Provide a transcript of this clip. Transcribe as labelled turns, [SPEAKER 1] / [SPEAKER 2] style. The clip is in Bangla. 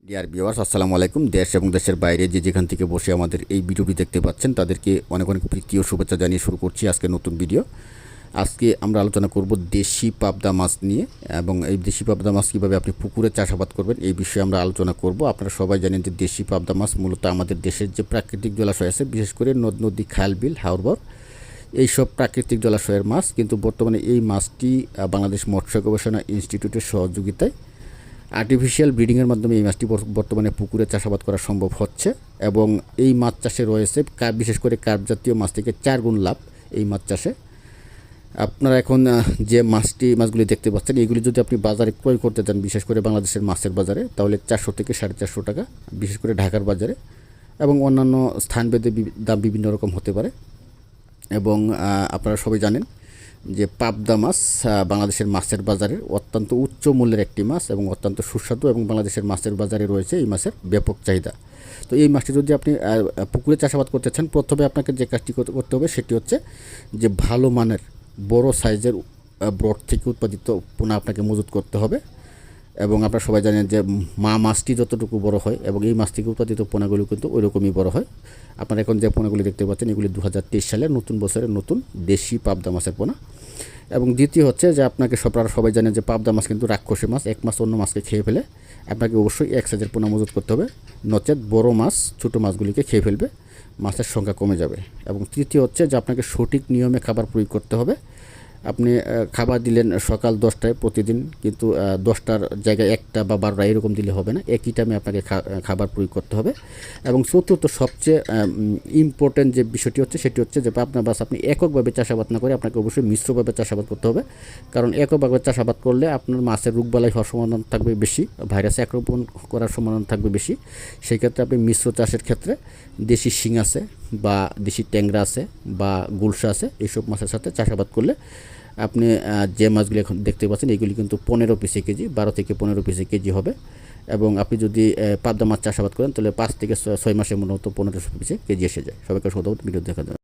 [SPEAKER 1] ডিয়ার ভিউয়ার্স, আসসালামু আলাইকুম। দেশ এবং দেশের বাইরে যে যেখান থেকে বসে আমাদের এই ভিডিওটি দেখতে পাচ্ছেন তাদেরকে অনেক অনেক প্রীতি ও শুভেচ্ছা জানিয়ে শুরু করছি আজকে নতুন ভিডিও। আজকে আমরা আলোচনা করব দেশি পাবদা মাছ নিয়ে, এবং এই দেশি পাবদা মাছ কীভাবে আপনি পুকুরে চাষাবাদ করবেন এই বিষয়ে আমরা আলোচনা করব। আপনারা সবাই জানেন যে দেশি পাবদা মাছ মূলত আমাদের দেশের যে প্রাকৃতিক জলাশয় আছে, বিশেষ করে নদ নদী, খাল বিল, হাওর এইসব প্রাকৃতিক জলাশয়ের মাছ, কিন্তু বর্তমানে এই মাছটি বাংলাদেশ মৎস্য গবেষণা ইনস্টিটিউটের সহযোগিতায় আর্টিফিশিয়াল ব্রিডিংয়ের মাধ্যমে এই মাছটি বর্তমানে পুকুরে চাষাবাদ করা সম্ভব হচ্ছে। এবং এই মাছ চাষে রয়েছে বিশেষ করে কার্প জাতীয় মাছ থেকে 4 গুণ লাভ এই মাছ চাষে। আপনারা এখন যে মাছগুলি দেখতে পাচ্ছেন, এইগুলি যদি আপনি বাজারে ক্রয় করতে চান, বিশেষ করে বাংলাদেশের মাছের বাজারে, তাহলে 400 থেকে 450 টাকা, বিশেষ করে ঢাকার বাজারে। এবং অন্যান্য স্থানভেদে দাম বিভিন্ন রকম হতে পারে। এবং আপনারা সবাই জানেন যে পাবদা মাছ বাংলাদেশের মাছের বাজারের অত্যন্ত উচ্চ মূল্যের একটি মাছ এবং অত্যন্ত সুস্বাদু, এবং বাংলাদেশের মাছের বাজারে রয়েছে এই মাছের ব্যাপক চাহিদা। তো এই মাছটি যদি আপনি পুকুরে চাষাবাদ করতে চান, প্রথমে আপনাকে যে কাজটি করতে হবে সেটি হচ্ছে যে ভালো মানের বড় সাইজের ব্রড থেকে উৎপাদিত পোনা আপনাকে মজুত করতে হবে। এবং আপনারা সবাই জানেন যে মাছটি যতটুকু বড় হয় এবং এই মাছ থেকে উৎপাদিত পোনাগুলো কিন্তু ওই রকমই বড় হয়। আপনারা এখন যে পোনাগুলি দেখতে পাচ্ছেন, এগুলি 2023 সালের নতুন বছরের নতুন দেশি পাবদা মাছের পোনা। এবং দ্বিতীয় হচ্ছে যে আপনাকে সবাই জানেন যে পাবদা মাছ কিন্তু রাক্ষসী মাছ, এক মাছ অন্য মাছকে খেয়ে ফেলে। আপনাকে অবশ্যই এক সাইজের পোনা মজুত করতে হবে, নচেত বড় মাছ ছোটো মাছগুলিকে খেয়ে ফেলবে, মাছের সংখ্যা কমে যাবে। এবং তৃতীয় হচ্ছে যে আপনাকে সঠিক নিয়মে খাবার প্রয়োগ করতে হবে। আপনি খাবার দিলেন সকাল 10টায় প্রতিদিন, কিন্তু 10টার জায়গায় 1টা বা 12টা এরকম দিলে হবে না, একই টাইমে আপনাকে খাবার প্রয়োগ করতে হবে। এবং চতুর্থ সবচেয়ে ইম্পর্টেন্ট যে বিষয়টি হচ্ছে সেটি হচ্ছে যে আপনার আপনি এককভাবে চাষাবাদ না করে আপনাকে অবশ্যই মিশ্রভাবে চাষাবাদ করতে হবে। কারণ এককভাবে চাষাবাদ করলে আপনার মাছের রোগবালাই হওয়ার সম্ভাবনা থাকবে বেশি, ভাইরাসে আক্রমণ করার সম্ভাবনা থাকবে বেশি। সেই ক্ষেত্রে আপনি মিশ্র চাষের ক্ষেত্রে দেশি শিং আছে বা দেশি ট্যাংরা আছে বা গুলশা আছে, এইসব মাছের সাথে চাষাবাদ করলে আপনি যে মাছগুলি এখন দেখতে পাচ্ছেন এগুলি কিন্তু 15 পিসে কেজি, 12 থেকে 15 পিসে কেজি হবে। এবং আপনি যদি পাবদা মাছ চাষাবাদ করেন তাহলে 5 থেকে 6 মাসের মতো 15 পিসে কেজি এসে যায়। সবাইকে ধন্যবাদ, ভিডিও দেখার জন্য।